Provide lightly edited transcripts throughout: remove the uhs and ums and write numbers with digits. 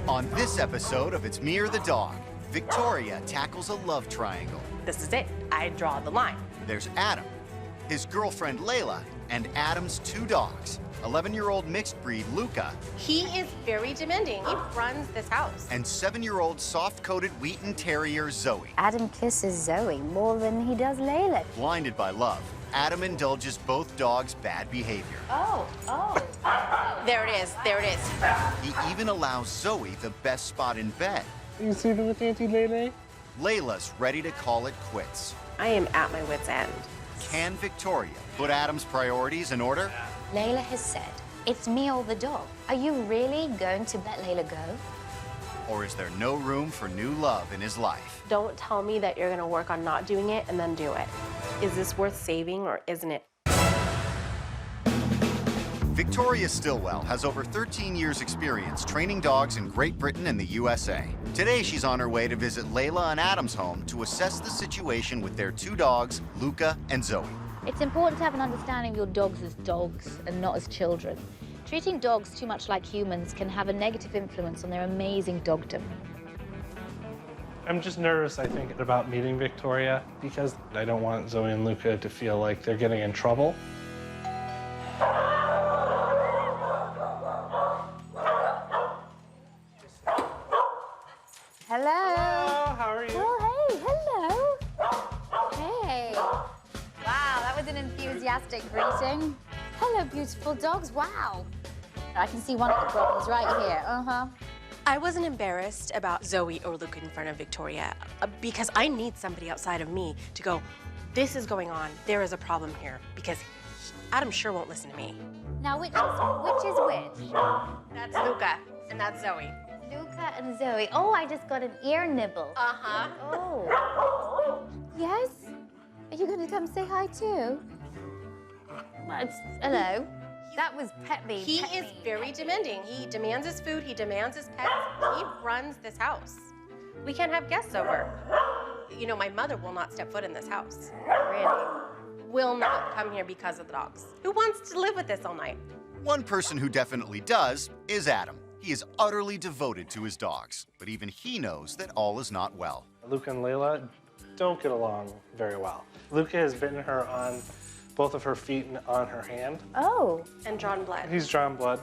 On this episode of It's Me or the Dog, Victoria tackles a love triangle. This is it. I draw the line. There's Adam, his girlfriend Layla, and Adam's two dogs, 11-year-old mixed breed Luca. He is very demanding. He runs this house. And 7-year-old soft-coated Wheaten Terrier Zoey. Adam kisses Zoey more than he does Layla. Blinded by love, Adam indulges both dogs' bad behavior. There it is. There it is. He even allows Zoey the best spot in bed. You sleeping with Auntie Lele? Layla's ready to call it quits. I am at my wit's end. Can Victoria put Adam's priorities in order? Layla has said, it's me or the dog. Are you really going to let Layla go? Or is there no room for new love in his life? Don't tell me that you're going to work on not doing it and then do it. Is this worth saving or isn't it? Victoria Stilwell has over 13 years' experience training dogs in Great Britain and the USA. Today, she's on her way to visit Layla and Adam's home to assess the situation with their two dogs, Luca and Zoey. It's important to have an understanding of your dogs as dogs and not as children. Treating dogs too much like humans can have a negative influence on their amazing dogdom. I'm just nervous, I think, about meeting Victoria because I don't want Zoey and Luca to feel like they're getting in trouble. Hello. Hello, how are you? Oh, hey, hello. Hey. Wow, that was an enthusiastic greeting. Hello, beautiful dogs. Wow. I can see one of the problems right here. I wasn't embarrassed about Zoey or Luca in front of Victoria because I need somebody outside of me to go, this is going on, there is a problem here, because Adam sure won't listen to me. Now, which is which? That's Luca, and that's Zoey. Luca and Zoey. Oh, I just got an ear nibble. Uh-huh. Oh. Yes? Are you going to come say hi too? Hello. That was pet me. He is very demanding. He demands his food, he demands his pets. He runs this house. We can't have guests over. You know, my mother will not step foot in this house. Really? Will not come here because of the dogs. Who wants to live with this all night? One person who definitely does is Adam. He is utterly devoted to his dogs, but even he knows that all is not well. Luca and Layla don't get along very well. Luca has bitten her on both of her feet and on her hand. Oh. And drawn blood. He's drawn blood.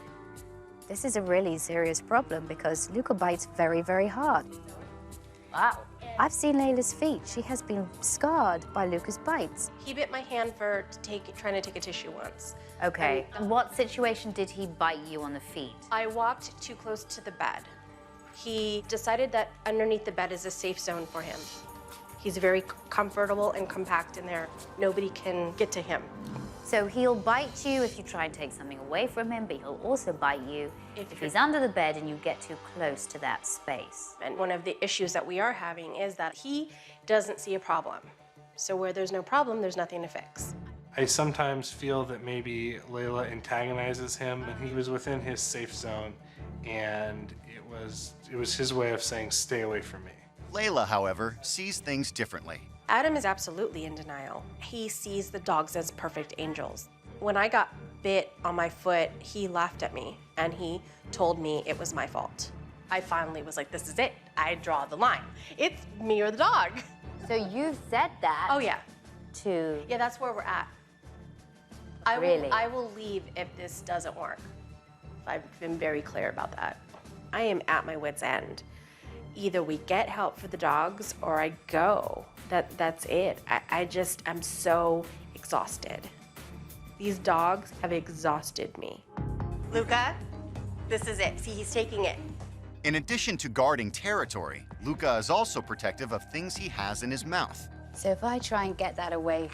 This is a really serious problem because Luca bites very, very hard. Wow. I've seen Layla's feet. She has been scarred by Luca's bites. He bit my hand for trying to take a tissue once. Okay. And what situation did he bite you on the feet? I walked too close to the bed. He decided that underneath the bed is a safe zone for him. He's very comfortable and compact in there. Nobody can get to him. So he'll bite you if you try and take something away from him, but he'll also bite you if he's under the bed and you get too close to that space. And one of the issues that we are having is that he doesn't see a problem. So where there's no problem, there's nothing to fix. I sometimes feel that maybe Layla antagonizes him and he was within his safe zone and it was his way of saying, stay away from me. Layla, however, sees things differently. Adam is absolutely in denial. He sees the dogs as perfect angels. When I got bit on my foot, he laughed at me and he told me it was my fault. I finally was like, this is it. I draw the line. It's me or the dog. So you said that Oh, yeah. to... Yeah, that's where we're at. Really? I will leave if this doesn't work. I've been very clear about that. I am at my wit's end. Either we get help for the dogs or I go. That's it. I'm so exhausted. These dogs have exhausted me. Luca, this is it. See, he's taking it. In addition to guarding territory, Luca is also protective of things he has in his mouth. So if I try and get that away...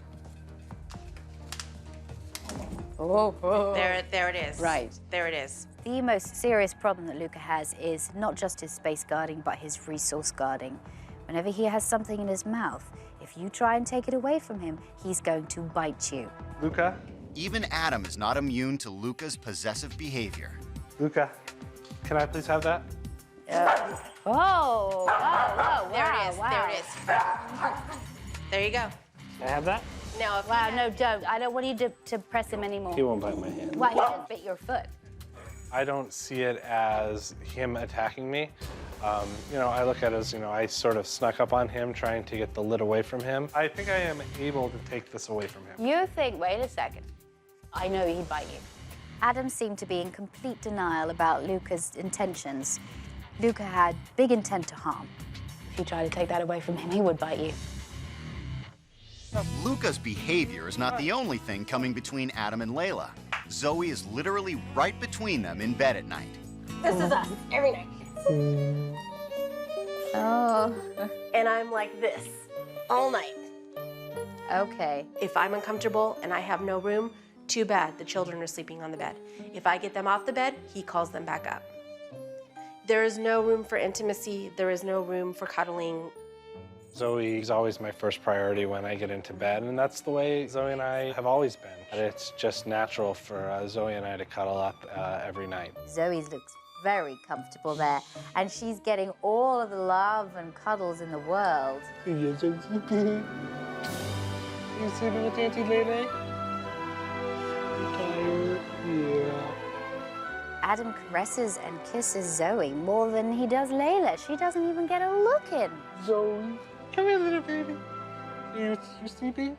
There it is. Right. There it is. The most serious problem that Luca has is not just his space guarding, but his resource guarding. Whenever he has something in his mouth, if you try and take it away from him, he's going to bite you. Luca? Even Adam is not immune to Luca's possessive behavior. Luca, can I please have that? Whoa, There it is. There it is. There you go. Can I have that? Now, if Wow, no, don't. I don't want you to press him anymore. He won't bite my hand. Why, he just bit your foot. I don't see it as him attacking me. You know, I look at it as, you know, I sort of snuck up on him trying to get the lid away from him. I think I am able to take this away from him. You think, wait a second, I know he'd bite you. Adam seemed to be in complete denial about Luca's intentions. Luca had big intent to harm. If you try to take that away from him, he would bite you. Luca's behavior is not the only thing coming between Adam and Layla. Zoey is literally right between them in bed at night. This is us every night. Oh. And I'm like this all night. Okay. If I'm uncomfortable and I have no room, too bad, the children are sleeping on the bed. If I get them off the bed, he calls them back up. There is no room for intimacy. There is no room for cuddling. Zoe is always my first priority when I get into bed, and that's the way Zoe and I have always been. It's just natural for Zoe and I to cuddle up every night. Zoe looks very comfortable there, and she's getting all of the love and cuddles in the world. You're so sleepy. You sleeping with Auntie Lele? You tired? Yeah. Adam caresses and kisses Zoe more than he does Layla. She doesn't even get a look in. Zoe, come here, little baby. You sleepy?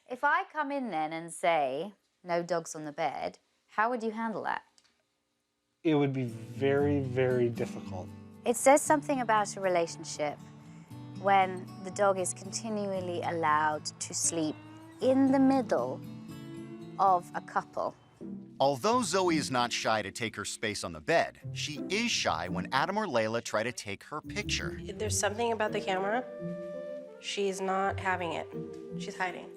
If I come in then and say, no dogs on the bed, how would you handle that? It would be very, very difficult. It says something about a relationship when the dog is continually allowed to sleep in the middle of a couple. Although Zoe is not shy to take her space on the bed, she is shy when Adam or Layla try to take her picture. There's something about the camera. She's not having it. She's hiding.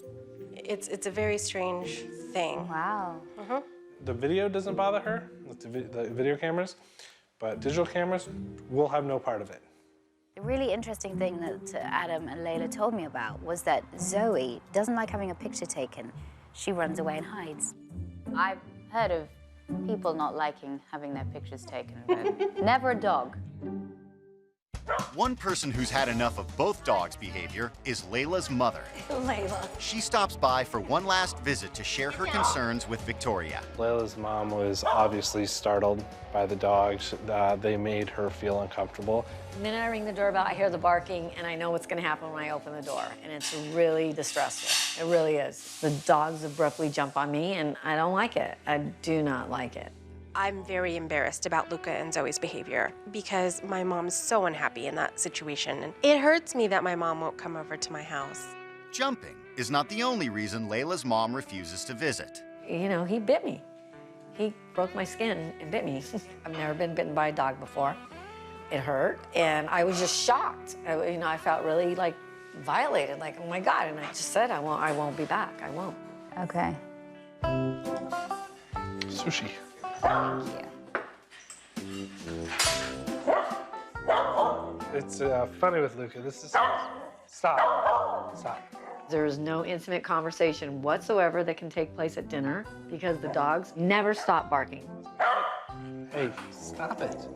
It's a very strange thing. Wow. The video doesn't bother her, with the video cameras, but digital cameras will have no part of it. The really interesting thing that Adam and Layla told me about was that Zoe doesn't like having a picture taken. She runs away and hides. I've heard of people not liking having their pictures taken, but never a dog. One person who's had enough of both dogs' behavior is Layla's mother. Layla. She stops by for one last visit to share her concerns with Victoria. Layla's mom was obviously startled by the dogs. They made her feel uncomfortable. The minute I ring the doorbell, I hear the barking, and I know what's going to happen when I open the door, and it's really distressful. It really is. The dogs abruptly jump on me, and I don't like it. I do not like it. I'm very embarrassed about Luca and Zoe's behavior because my mom's so unhappy in that situation. And it hurts me that my mom won't come over to my house. Jumping is not the only reason Layla's mom refuses to visit. You know, he bit me. He broke my skin and bit me. I've never been bitten by a dog before. It hurt, and I was just shocked. I felt really, like, violated, like, oh my God, and I just said, I won't be back, I won't. Okay. Sushi. Thank you. It's funny with Luca. This is... Stop. There is no intimate conversation whatsoever that can take place at dinner because the dogs never stop barking. Hey, stop it.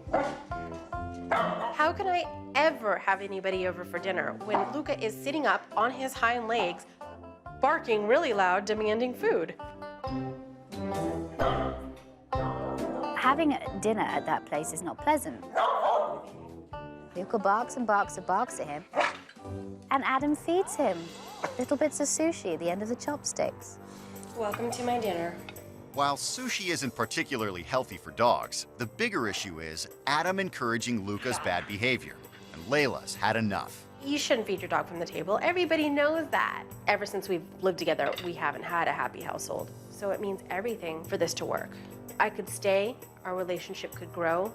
How can I ever have anybody over for dinner when Luca is sitting up on his hind legs, barking really loud, demanding food? Having dinner at that place is not pleasant. Luca barks and barks and barks at him, and Adam feeds him little bits of sushi at the end of the chopsticks. Welcome to my dinner. While sushi isn't particularly healthy for dogs, the bigger issue is Adam encouraging Luca's bad behavior, and Layla's had enough. You shouldn't feed your dog from the table. Everybody knows that. Ever since we've lived together, we haven't had a happy household. So it means everything for this to work. I could stay, our relationship could grow,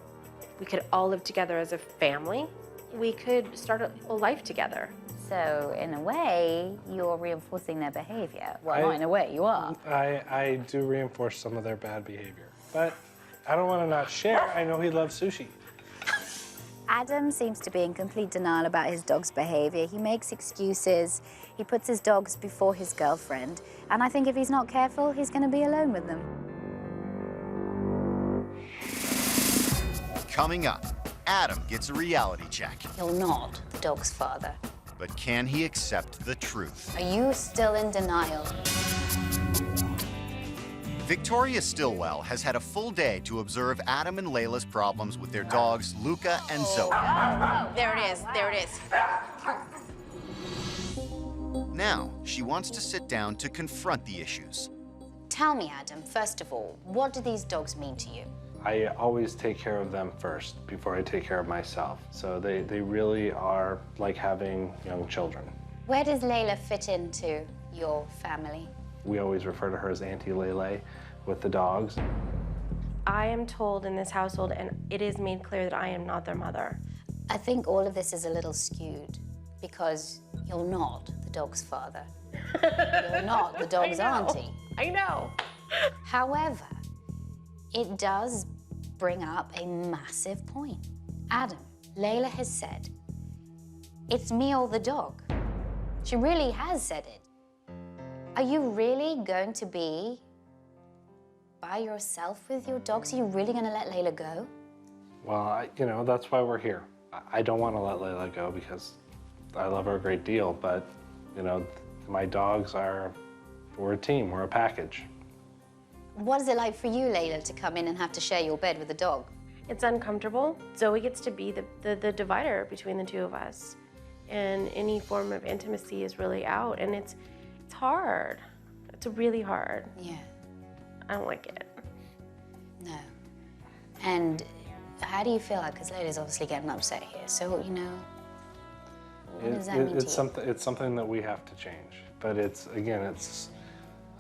we could all live together as a family, we could start a life together. So, in a way, you're reinforcing their behavior. Well, not in a way, you are. I do reinforce some of their bad behavior, but I don't want to not share. I know he loves sushi. Adam seems to be in complete denial about his dog's behavior. He makes excuses. He puts his dogs before his girlfriend. And I think if he's not careful, he's going to be alone with them. Coming up, Adam gets a reality check. You're not the dog's father. But can he accept the truth? Are you still in denial? Victoria Stilwell has had a full day to observe Adam and Layla's problems with their dogs, Luca and Zoey. There it is, there it is. Now, she wants to sit down to confront the issues. Tell me, Adam, first of all, what do these dogs mean to you? I always take care of them first before I take care of myself. So they really are like having young children. Where does Layla fit into your family? We always refer to her as Auntie Lele with the dogs. I am told in this household, and it is made clear that I am not their mother. I think all of this is a little skewed because you're not the dog's father. You're not the dog's auntie. I know. However, it does bring up a massive point. Adam, Layla has said, it's me or the dog. She really has said it. Are you really going to be by yourself with your dogs? Are you really going to let Layla go? Well, you know, that's why we're here. I don't want to let Layla go because I love her a great deal, but, you know, my dogs we're a team, we're a package. What is it like for you, Layla, to come in and have to share your bed with a dog? It's uncomfortable. Zoe gets to be the divider between the two of us. And any form of intimacy is really out, and it's hard. It's really hard. Yeah. I don't like it. No. And how do you feel like, because Layla's obviously getting upset here, so, you know, what does that mean to you? It's something that we have to change. But I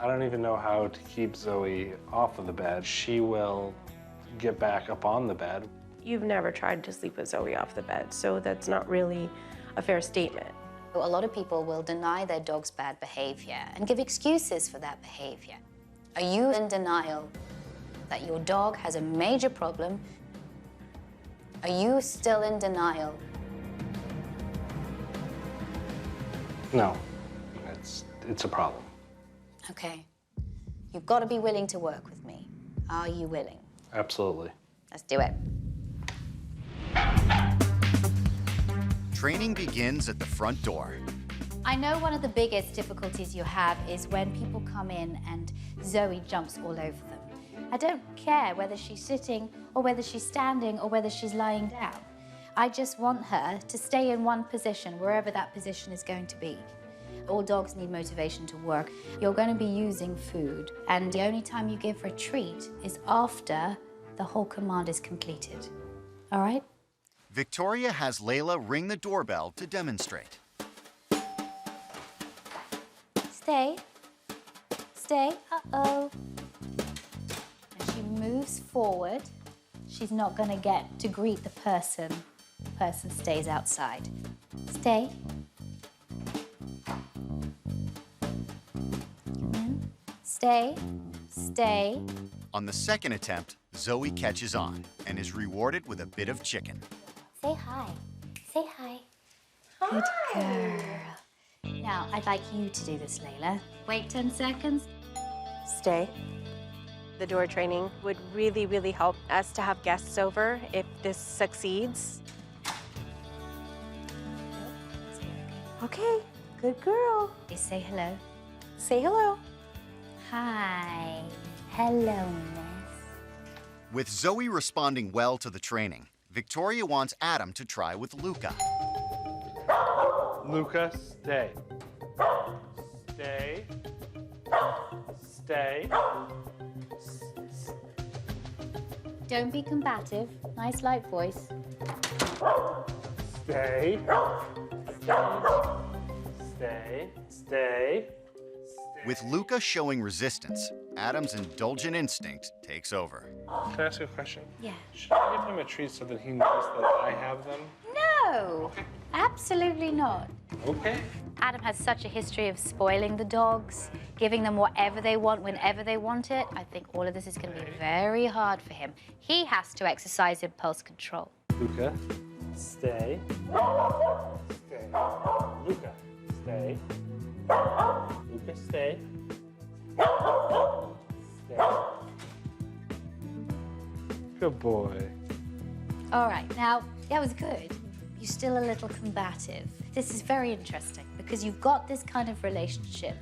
don't even know how to keep Zoe off of the bed. She will get back up on the bed. You've never tried to sleep with Zoe off the bed, so that's not really a fair statement. A lot of people will deny their dog's bad behavior and give excuses for that behavior. Are you in denial that your dog has a major problem? Are you still in denial? No, it's a problem. Okay. You've got to be willing to work with me. Are you willing? Absolutely. Let's do it. Training begins at the front door. I know one of the biggest difficulties you have is when people come in and Zoe jumps all over them. I don't care whether she's sitting or whether she's standing or whether she's lying down. I just want her to stay in one position, wherever that position is going to be. All dogs need motivation to work. You're going to be using food, and the only time you give her a treat is after the whole command is completed. All right? Victoria has Layla ring the doorbell to demonstrate. Stay. Stay. Uh-oh. And she moves forward. She's not going to get to greet the person. The person stays outside. Stay. Come in. Stay. Stay. On the second attempt, Zoe catches on and is rewarded with a bit of chicken. Say hi. Say hi. Good girl. Now, I'd like you to do this, Layla. Wait 10 seconds. Stay. The door training would really, really help us to have guests over if this succeeds. Okay, good girl. Say hello. Say hello. Hi. Hello, miss. With Zoe responding well to the training, Victoria wants Adam to try with Luca. Luca, stay. Stay. Stay. Don't be combative. Nice light voice. Stay. Stay. Stay. With Luca showing resistance, Adam's indulgent instinct takes over. Can I ask you a question? Yeah. Should I give him a treat so that he knows that I have them? No, absolutely not. Okay. Adam has such a history of spoiling the dogs, giving them whatever they want whenever they want it. I think all of this is going to be very hard for him. He has to exercise impulse control. Luca, stay. Stay. Luca, stay. Luca, stay. Stay. Good boy. All right, now, that was good. You're still a little combative. This is very interesting because you've got this kind of relationship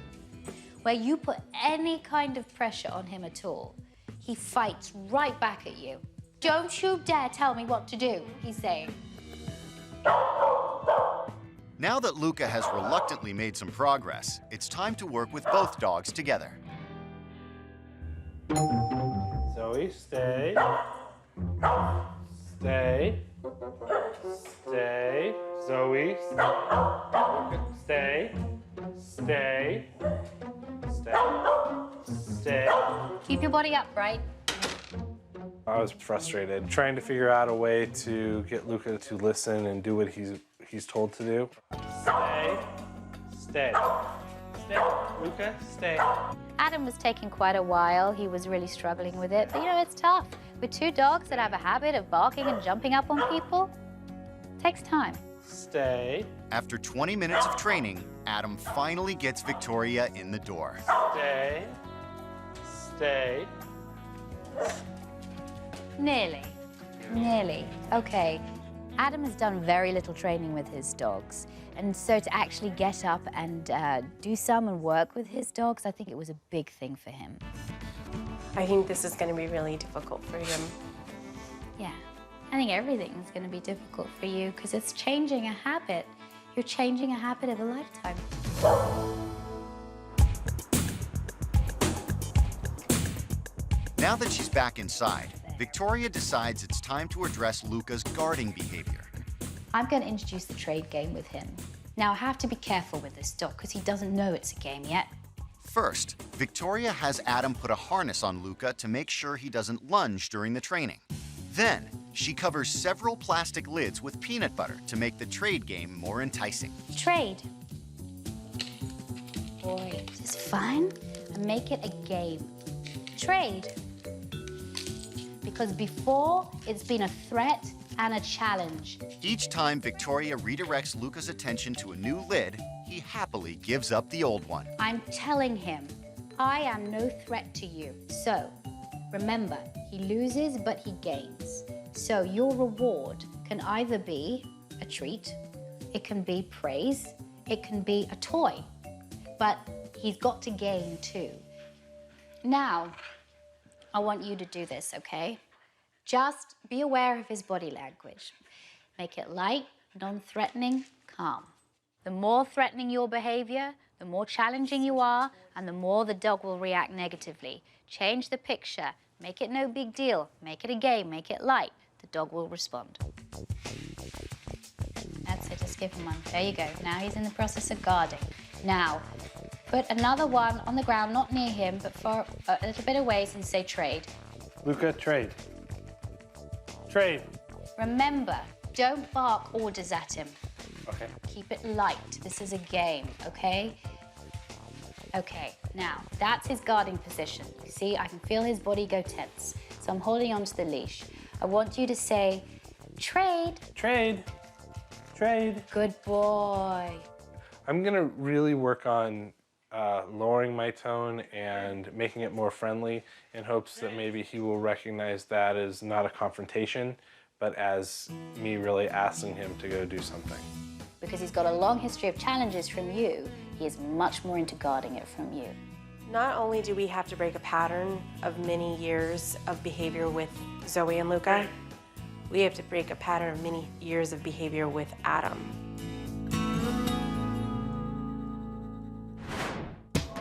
where you put any kind of pressure on him at all, he fights right back at you. Don't you dare tell me what to do, he's saying. Now that Luca has reluctantly made some progress, it's time to work with both dogs together. Zoey, stay. Stay. Stay. Zoey. Stay. Stay. Stay. Stay. Keep your body upright. I was frustrated, trying to figure out a way to get Luca to listen and do what he's told to do. Stay. Stay. Stay. Luca, stay. Adam was taking quite a while. He was really struggling with it. But you know, it's tough. With two dogs that have a habit of barking and jumping up on people, it takes time. Stay. After 20 minutes of training, Adam finally gets Victoria in the door. Stay. Stay. Nearly. Nearly. Okay. Adam has done very little training with his dogs. And so to actually get up and do some and work with his dogs, I think it was a big thing for him. I think this is going to be really difficult for him. Yeah. I think everything is going to be difficult for you because it's changing a habit. You're changing a habit of a lifetime. Now that she's back inside, Victoria decides it's time to address Luca's guarding behavior. I'm going to introduce the trade game with him. Now, I have to be careful with this dog because he doesn't know it's a game yet. First, Victoria has Adam put a harness on Luca to make sure he doesn't lunge during the training. Then, she covers several plastic lids with peanut butter to make the trade game more enticing. Trade. Boy, is this fun? And make it a game. Trade. Because before, it's been a threat and a challenge. Each time Victoria redirects Luca's attention to a new lid, he happily gives up the old one. I'm telling him, I am no threat to you. So, remember, he loses, but he gains. So your reward can either be a treat, it can be praise, it can be a toy, but he's got to gain too. Now, I want you to do this, okay? Just be aware of his body language. Make it light, non-threatening, calm. The more threatening your behavior, the more challenging you are, and the more the dog will react negatively. Change the picture. Make it no big deal. Make it a game. Make it light. The dog will respond. That's it. Just give him one. There you go. Now he's in the process of guarding. Now, put another one on the ground, not near him, but far, a little bit away, and say trade. Luca, trade. Trade. Remember, don't bark orders at him. Okay. Keep it light. This is a game, okay? Okay, now, that's his guarding position. You see, I can feel his body go tense. So I'm holding onto the leash. I want you to say, trade. Trade. Trade. Good boy. I'm gonna really work on lowering my tone and making it more friendly in hopes that maybe he will recognize that as not a confrontation, but as me really asking him to go do something. Because he's got a long history of challenges from you, he is much more into guarding it from you. Not only do we have to break a pattern of many years of behavior with Zoey and Luca, we have to break a pattern of many years of behavior with Adam.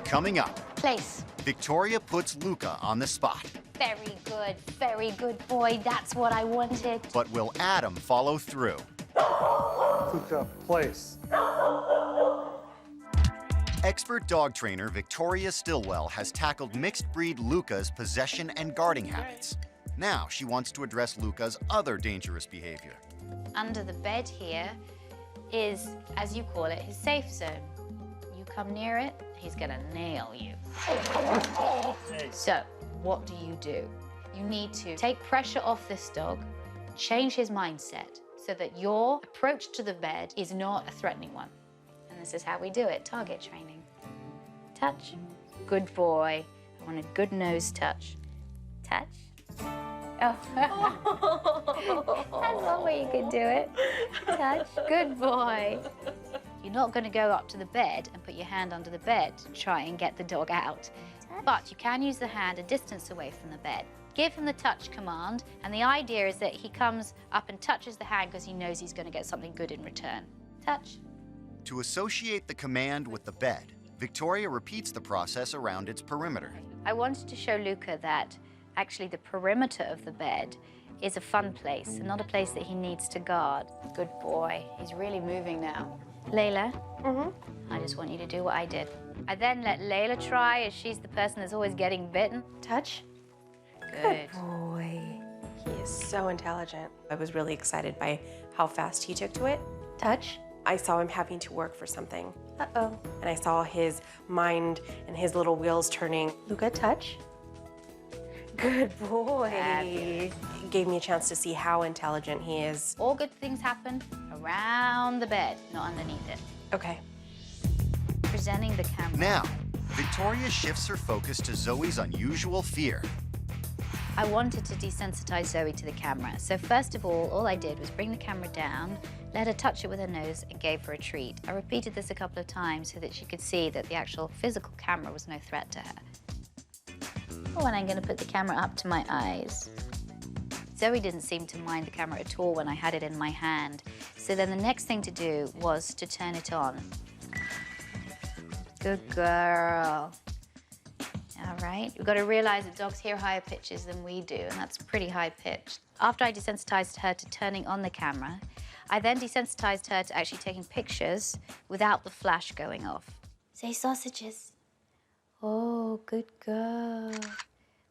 Coming up, Place. Victoria puts Luca on the spot. Very good boy. That's what I wanted. But will Adam follow through? Luca, place. Expert dog trainer Victoria Stilwell has tackled mixed breed Luca's possession and guarding habits. Now she wants to address Luca's other dangerous behavior. Under the bed here is, as you call it, his safe zone. You come near it, he's gonna nail you. So, what do? You need to take pressure off this dog, change his mindset so that your approach to the bed is not a threatening one. And this is how we do it, target training. Touch. Good boy. I want a good nose touch. Touch. Oh. That's one way you could do it. Touch. Good boy. You You're not going to go up to the bed and put your hand under the bed to try and get the dog out. But you can use the hand a distance away from the bed. Give him the touch command, and the idea is that he comes up and touches the hand because he knows he's going to get something good in return. Touch. To associate the command with the bed, Victoria repeats the process around its perimeter. I wanted to show Luca that actually the perimeter of the bed is a fun place and not a place that he needs to guard. Good boy. He's really moving now. Layla, I just want you to do what I did. I then let Layla try, as she's the person that's always getting bitten. Touch. Good. Boy. He is so intelligent. I was really excited by how fast he took to it. Touch. I saw him having to work for something. Uh-oh. And I saw his mind and his little wheels turning. Luca, touch. Good boy. It gave me a chance to see how intelligent he is. All good things happen around the bed, not underneath it. Okay. Presenting the camera. Now, Victoria shifts her focus to Zoe's unusual fear. I wanted to desensitize Zoe to the camera. So first of all I did was bring the camera down, let her touch it with her nose, and gave her a treat. I repeated this a couple of times so that she could see that the actual physical camera was no threat to her. Oh, and I'm going to put the camera up to my eyes. Zoe didn't seem to mind the camera at all when I had it in my hand. So then the next thing to do was to turn it on. Good girl. All right, we've got to realize that dogs hear higher pitches than we do, and that's pretty high pitched. After I desensitized her to turning on the camera, I then desensitized her to actually taking pictures without the flash going off. Say sausages. Oh, good girl.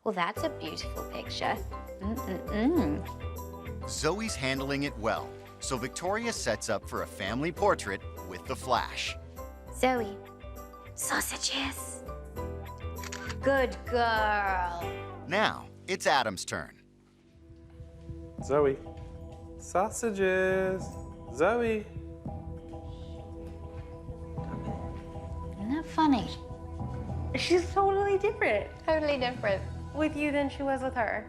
Well, that's a beautiful picture. Zoe's handling it well, so Victoria sets up for a family portrait with the flash. Zoe, sausages. Good girl. Now, it's Adam's turn. Zoe. Sausages. Zoe. Isn't that funny? She's totally different Totally different. with you than she was with her.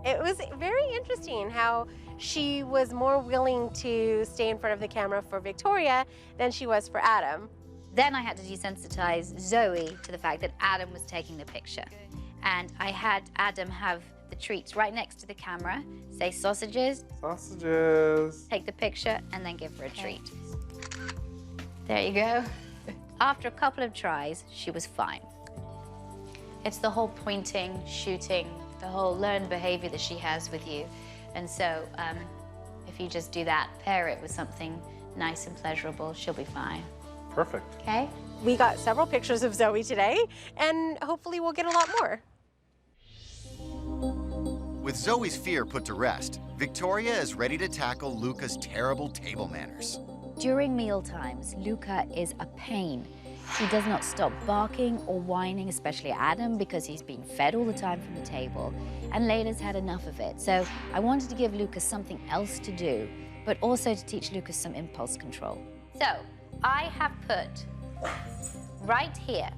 It was very interesting how she was more willing to stay in front of the camera for Victoria than she was for Adam. Then I had to desensitize Zoe to the fact that Adam was taking the picture. And I had Adam have the treats right next to the camera, say sausages, Sausages. take the picture, and then give her a treat. There you go. After a couple of tries, she was fine. It's the whole pointing, shooting, the whole learned behavior that she has with you. And so if you just do that, pair it with something nice and pleasurable, she'll be fine. Perfect. Okay? We got several pictures of Zoe today, and hopefully we'll get a lot more. With Zoe's fear put to rest, Victoria is ready to tackle Luca's terrible table manners. During meal times, Luca is a pain. He does not stop barking or whining, especially Adam, because he's been fed all the time from the table, and Layla's had enough of it. So I wanted to give Luca something else to do, but also to teach Luca some impulse control. So I have put right here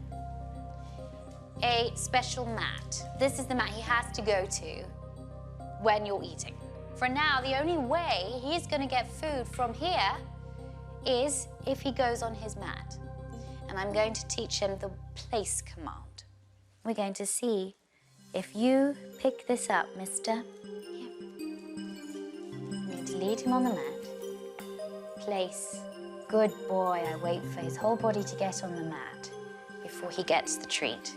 a special mat. This is the mat he has to go to when you're eating. For now, the only way he's going to get food from here is if he goes on his mat. And I'm going to teach him the place command. We're going to see if you pick this up, mister. Here. I'm going to lead him on the mat. Place. Good boy. I wait for his whole body to get on the mat before he gets the treat.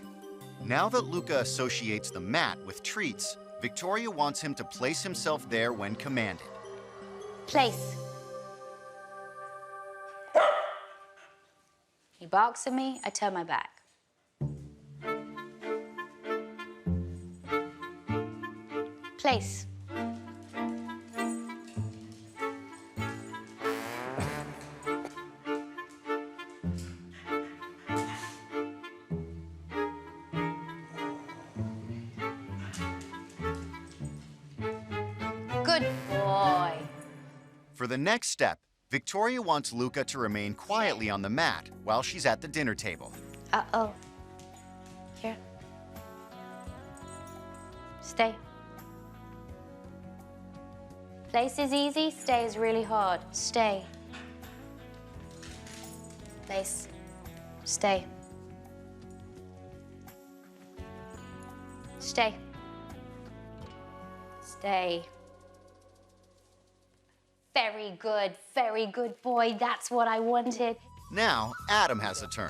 Now that Luca associates the mat with treats, Victoria wants him to place himself there when commanded. Place. He barks at me, I turn my back. Place. Good boy. For the next step, Victoria wants Luca to remain quietly on the mat while she's at the dinner table. Uh-oh. Here. Stay. Place is easy, stay is really hard. Stay. Place. Stay. Stay. Stay. Very good boy. That's what I wanted. Now, Adam has a turn.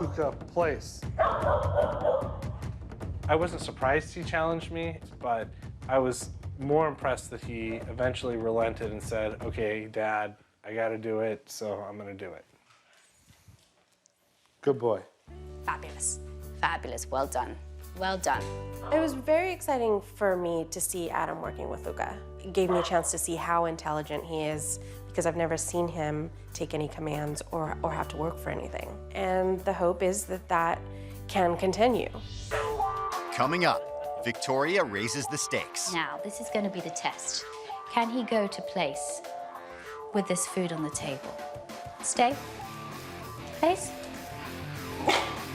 Luca, place. I wasn't surprised he challenged me, but I was more impressed that he eventually relented and said, okay, Dad, I gotta do it, so I'm gonna do it. Good boy. Fabulous. Fabulous. Well done. Well done. It was very exciting for me to see Adam working with Luca. It gave me a chance to see how intelligent he is because I've never seen him take any commands or have to work for anything. And the hope is that that can continue. Coming up, Victoria raises the stakes. Now, this is going to be the test. Can he go to place with this food on the table? Stay. Place.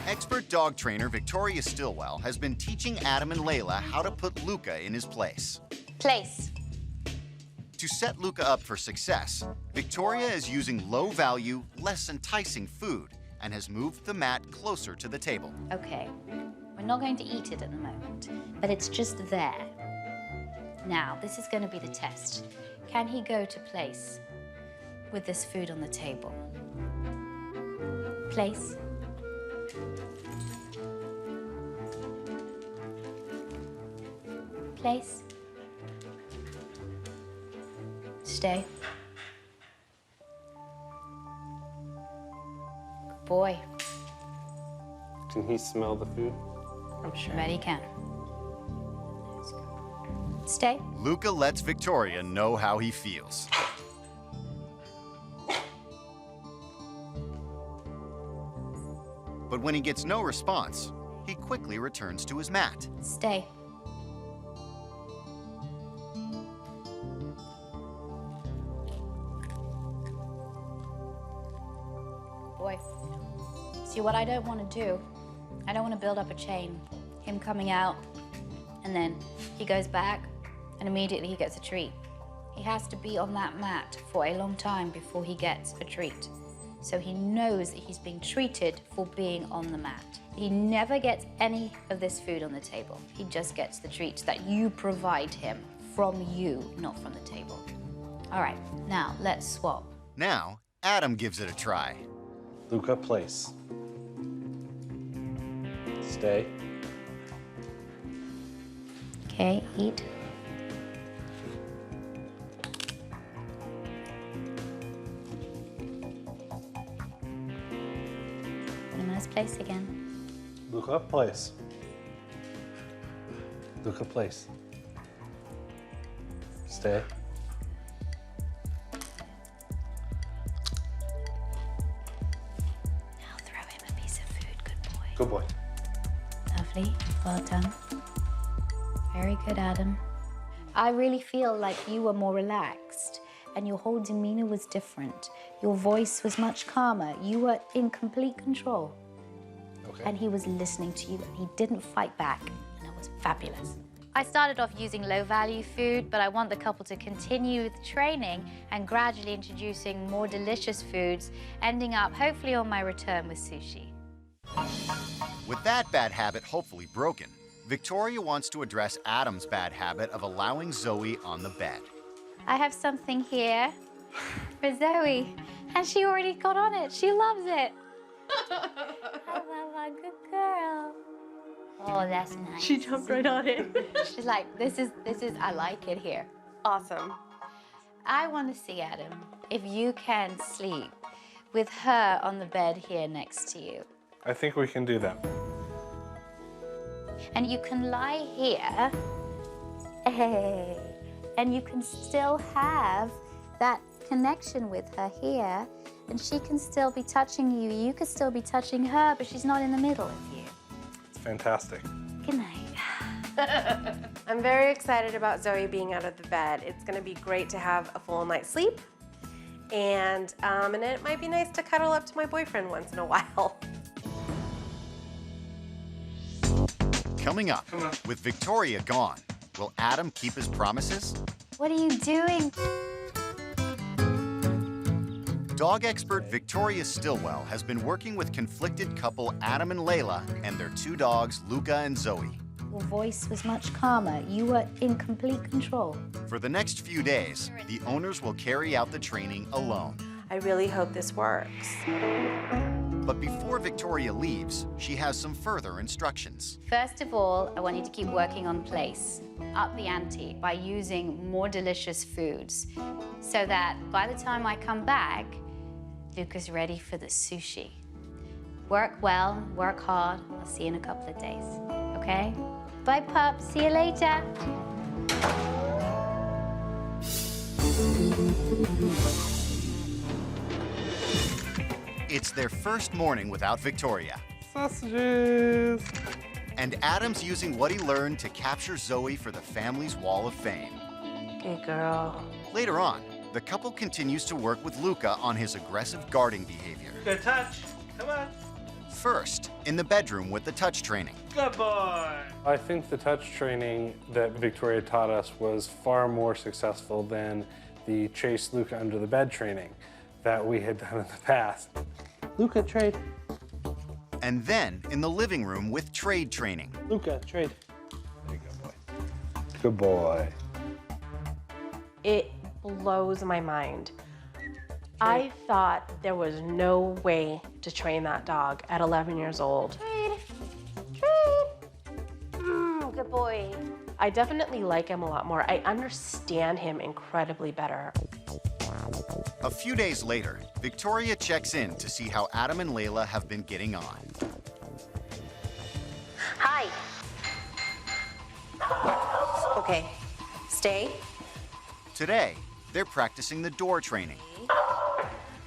Expert dog trainer Victoria Stilwell has been teaching Adam and Layla how to put Luca in his place. Place. To set Luca up for success, Victoria is using low-value, less enticing food and has moved the mat closer to the table. Okay. We're not going to eat it at the moment, but it's just there. Now, this is going to be the test. Can he go to place with this food on the table? Place. Place. Stay. Good boy. Can he smell the food? I'm sure. Bet he can. Stay. Luca lets Victoria know how he feels. But when he gets no response, he quickly returns to his mat. Stay. Boy. See, what I don't want to do, I don't want to build up a chain. Him coming out, and then he goes back, and immediately he gets a treat. He has to be on that mat for a long time before he gets a treat. So he knows that he's being treated for being on the mat. He never gets any of this food on the table. He just gets the treats that you provide him from you, not from the table. All right, now let's swap. Now, Adam gives it a try. Luca, place. Stay. Okay, eat. In a nice place again. Luca, place. Luca, place. Stay. Now throw him a piece of food, good boy. Good boy. Lovely, well done. Very good, Adam. I really feel like you were more relaxed and your whole demeanor was different. Your voice was much calmer. You were in complete control. Okay. And he was listening to you and he didn't fight back, and it was fabulous. I started off using low-value food, but I want the couple to continue with training and gradually introducing more delicious foods, ending up hopefully on my return with sushi. With that bad habit hopefully broken, Victoria wants to address Adam's bad habit of allowing Zoey on the bed. I have something here for Zoey, and she already got on it. She loves it. Oh, good girl. Oh, that's nice. She jumped right on it. She's like, this is, I like it here. Awesome. I want to see, Adam, if you can sleep with her on the bed here next to you. I think we can do that. And you can lie here, hey, and you can still have that connection with her here, and she can still be touching you. You could still be touching her, but she's not in the middle of you. It's fantastic. Good night. I'm very excited about Zoey being out of the bed. It's gonna be great to have a full night's sleep. And it might be nice to cuddle up to my boyfriend once in a while. Coming up, with Victoria gone, will Adam keep his promises? What are you doing? Dog expert Victoria Stilwell has been working with conflicted couple Adam and Layla and their two dogs, Luca and Zoey. Your voice was much calmer. You were in complete control. For the next few days, the owners will carry out the training alone. I really hope this works. But before Victoria leaves, she has some further instructions. First of all, I want you to keep working on place. Up the ante by using more delicious foods so that by the time I come back, Luca's ready for the sushi. Work well, work hard. I'll see you in a couple of days, okay? Bye, pup. See you later. It's their first morning without Victoria. Sausages! And Adam's using what he learned to capture Zoey for the family's wall of fame. Good girl. Later on, the couple continues to work with Luca on his aggressive guarding behavior. Good touch. Come on. First, in the bedroom with the touch training. Good boy. I think the touch training that Victoria taught us was far more successful than the chase Luca under the bed training that we had done in the past. Luca, trade. And then in the living room with trade training. Luca, trade. There you go, boy. Good boy. It blows my mind. I thought there was no way to train that dog at 11 years old. Good boy. I definitely like him a lot more. I understand him incredibly better. A few days later, Victoria checks in to see how Adam and Layla have been getting on. Hi. Okay, stay. Today, they're practicing the door training.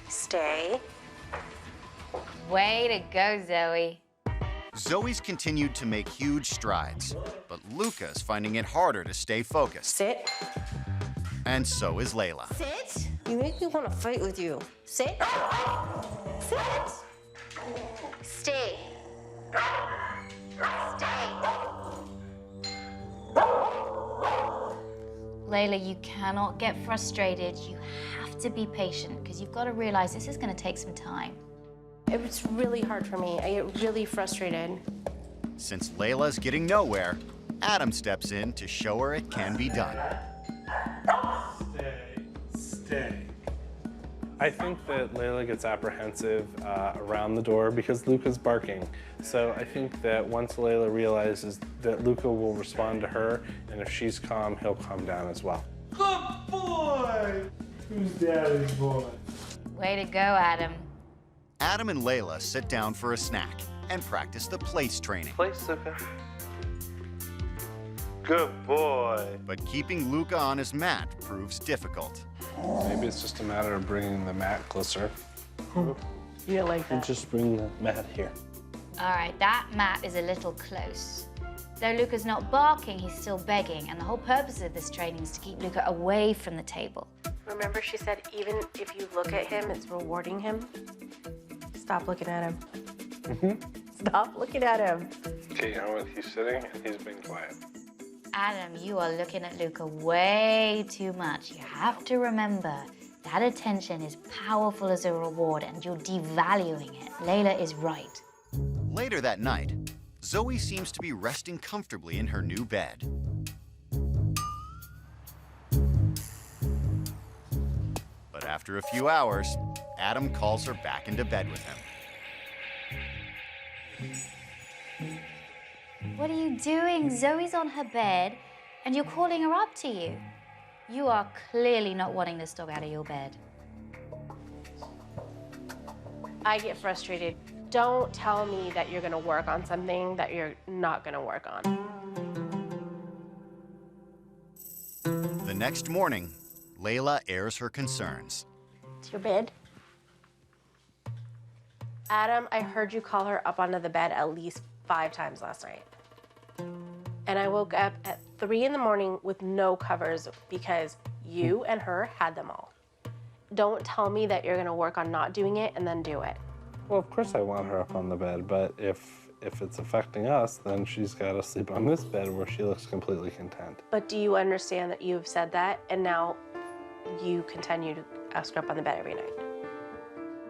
Stay. Way to go, Zoey. Zoey's continued to make huge strides, but Luca's finding it harder to stay focused. Sit. And so is Layla. Sit. You make me want to fight with you. Sit. Sit. Stay. Stay. Layla, you cannot get frustrated. You have to be patient because you've got to realize this is going to take some time. It's really hard for me. I get really frustrated. Since Layla's getting nowhere, Adam steps in to show her it can be done. Stay. I think that Layla gets apprehensive around the door because Luca's barking. So I think that once Layla realizes that Luca will respond to her, and if she's calm, he'll calm down as well. Good boy! Who's daddy's boy? Way to go, Adam. Adam and Layla sit down for a snack and practice the place training. Place, Luca. Good boy. But keeping Luca on his mat proves difficult. Maybe it's just a matter of bringing the mat closer. You like And that? just bring the mat here. All right, that mat is a little close. Though Luca's not barking, he's still begging, and the whole purpose of this training is to keep Luca away from the table. Remember she said even if you look at him, it's rewarding him? Stop looking at him. Stop looking at him. Okay, you know what? He's sitting and he's being quiet. Adam, you are looking at Luca way too much. You have to remember that attention is powerful as a reward and you're devaluing it. Layla is right. Later that night, Zoey seems to be resting comfortably in her new bed. But after a few hours, Adam calls her back into bed with him. What are you doing? Zoe's on her bed and you're calling her up to you. You are clearly not wanting this dog out of your bed. I get frustrated. Don't tell me that you're gonna work on something that you're not gonna work on. The next morning, Layla airs her concerns. It's your bed. Adam, I heard you call her up onto the bed at least 5 times last night. And I woke up at 3 in the morning with no covers because you and her had them all. Don't tell me that you're gonna work on not doing it and then do it. Well, of course I want her up on the bed, but if it's affecting us, then she's got to sleep on this bed where she looks completely content. But do you understand that you've said that and now you continue to ask her up on the bed every night?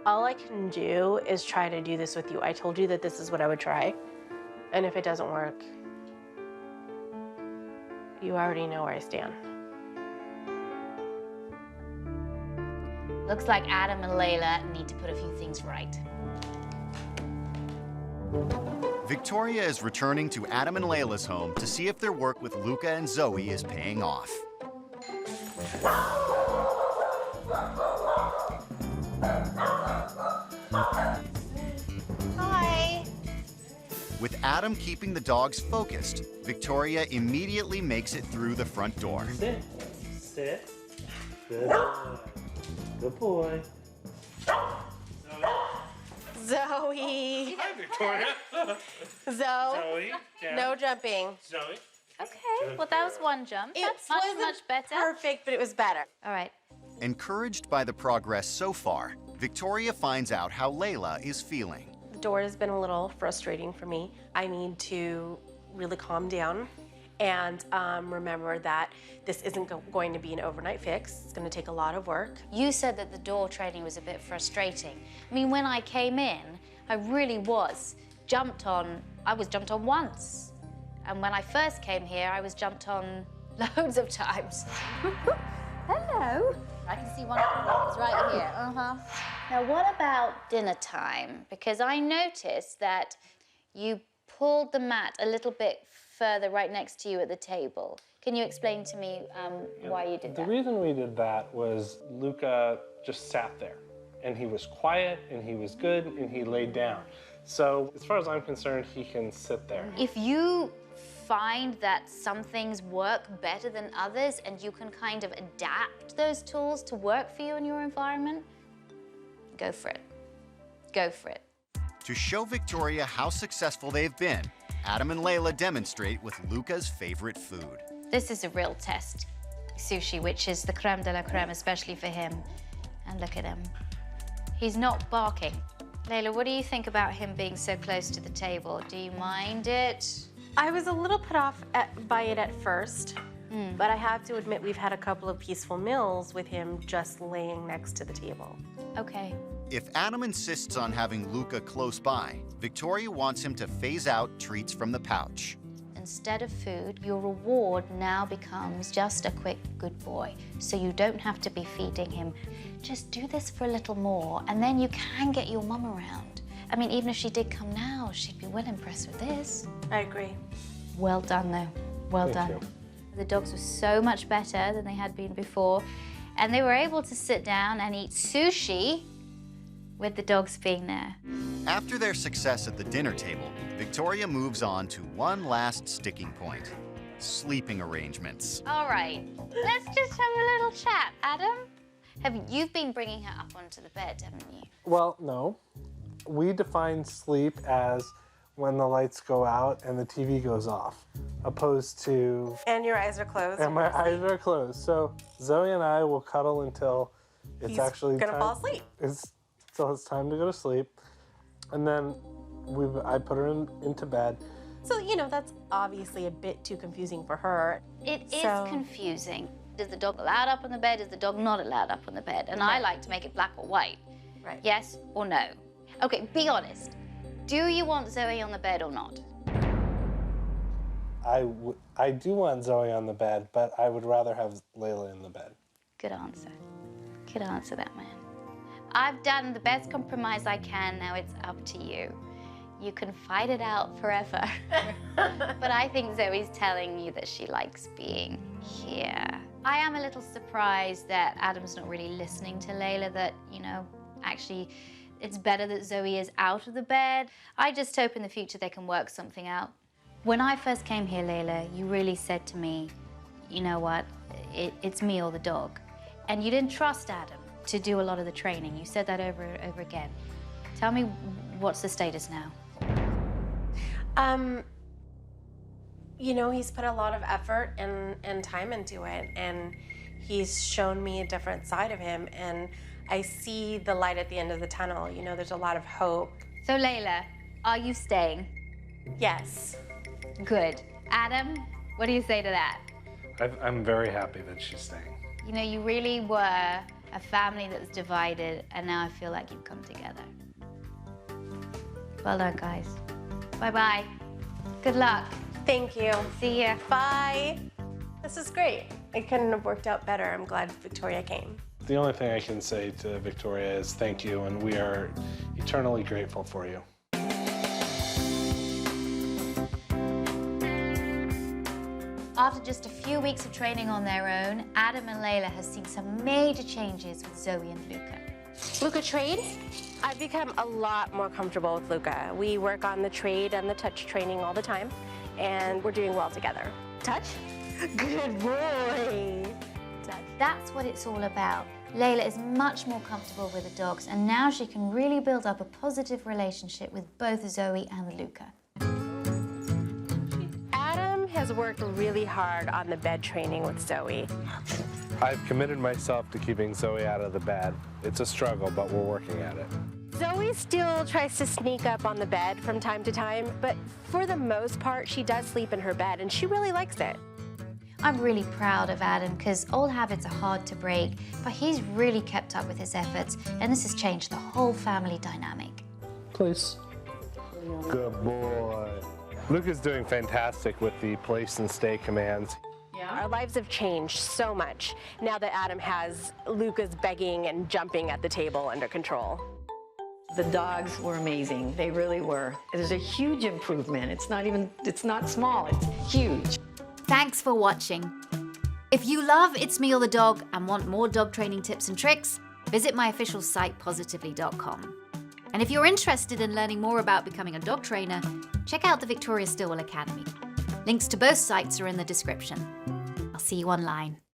All I can do is try to do this with you. I told you that this is what I would try. And if it doesn't work, you already know where I stand. Looks like Adam and Layla need to put a few things right. Victoria is returning to Adam and Layla's home to see if their work with Luca and Zoey is paying off. Hi. With Adam keeping the dogs focused, Victoria immediately makes it through the front door. Sit. Sit. Good boy. Good boy. Zoey. Hi, Victoria. Zoe. Zoey. Yeah. No jumping. Zoey. Okay, well that was one jump. That's wasn't much better. perfect, but it was better. All right. Encouraged by the progress so far, Victoria finds out how Layla is feeling. The door has been a little frustrating for me. I need to really calm down and remember that this isn't going to be an overnight fix. It's going to take a lot of work. You said that the door training was a bit frustrating. I mean, when I came in, I really was jumped on. I was jumped on once. And when I first came here, I was jumped on loads of times. Hello. I can see one of the is right here. Now, what about dinner time? Because I noticed that you pulled the mat a little bit further right next to you at the table. Can you explain to me why you did that? The reason we did that was Luca just sat there, and he was quiet, and he was good, and he laid down. So as far as I'm concerned, he can sit there. If you find that some things work better than others and you can kind of adapt those tools to work for you in your environment, go for it. Go for it. To show Victoria how successful they've been, Adam and Layla demonstrate with Luca's favorite food. This is a real test. Sushi, which is the creme de la creme, especially for him. And look at him. He's not barking. Layla, what do you think about him being so close to the table? Do you mind it? I was a little put off by it at first, but I have to admit we've had a couple of peaceful meals with him just laying next to the table. Okay. If Adam insists on having Luca close by, Victoria wants him to phase out treats from the pouch. Instead of food, your reward now becomes just a quick good boy. So you don't have to be feeding him. Just do this for a little more, and then you can get your mum around. I mean, even if she did come now, she'd be well impressed with this. I agree. Well done, though. Well Thank done. you. The dogs were so much better than they had been before, and they were able to sit down and eat sushi with the dogs being there. After their success at the dinner table, Victoria moves on to one last sticking point: sleeping arrangements. All right, let's just have a little chat, Adam. You've been bringing her up onto the bed, haven't you? Well, no. We define sleep as when the lights go out and the TV goes off, opposed to... And your eyes are closed. And my eyes are closed. So Zoey and I will cuddle until it's He's actually gonna time, fall asleep. Till it's time to go to sleep. And then I put her into bed. So, you know, that's obviously a bit too confusing for her. It is So- confusing. Is the dog allowed up on the bed? Is the dog not allowed up on the bed? And I like to make it black or white. Right. Yes or no? Okay, be honest. Do you want Zoey on the bed or not? I do want Zoey on the bed, but I would rather have Layla in the bed. Good answer. Good answer, that man. I've done the best compromise I can. Now it's up to you. You can fight it out forever. But I think Zoe's telling you that she likes being here. I am a little surprised that Adam's not really listening to Layla, that, you know, actually it's better that Zoey is out of the bed. I just hope in the future they can work something out. When I first came here, Layla, you really said to me, you know what, it's me or the dog. And you didn't trust Adam to do a lot of the training. You said that over and over again. Tell me, what's the status now? You know, he's put a lot of effort and time into it, and he's shown me a different side of him, and I see the light at the end of the tunnel. You know, there's a lot of hope. So Layla, are you staying? Yes. Good. Adam, what do you say to that? I'm very happy that she's staying. You know, you really were a family that was divided, and now I feel like you've come together. Well done, guys. Bye-bye. Good luck. Thank you. See ya. Bye. This is great. It couldn't have worked out better. I'm glad Victoria came. The only thing I can say to Victoria is thank you, and we are eternally grateful for you. After just a few weeks of training on their own, Adam and Layla have seen some major changes with Zoey and Luca. Luca trade? I've become a lot more comfortable with Luca. We work on the trade and the touch training all the time, and we're doing well together. Touch? Good boy. That's what it's all about. Layla is much more comfortable with the dogs, and now she can really build up a positive relationship with both Zoey and Luca. Adam has worked really hard on the bed training with Zoey. I've committed myself to keeping Zoey out of the bed. It's a struggle, but we're working at it. Zoey still tries to sneak up on the bed from time to time, but for the most part, she does sleep in her bed, and she really likes it. I'm really proud of Adam because old habits are hard to break, but he's really kept up with his efforts, and this has changed the whole family dynamic. Please. Good boy. Luca's doing fantastic with the place and stay commands. Our lives have changed so much now that Adam has Luca's begging and jumping at the table under control. The dogs were amazing. They really were. There's a huge improvement. It's not small, it's huge. Thanks for watching. If you love It's Me or the Dog and want more dog training tips and tricks, visit my official site, positively.com. And if you're interested in learning more about becoming a dog trainer, check out the Victoria Stilwell Academy. Links to both sites are in the description. I'll see you online.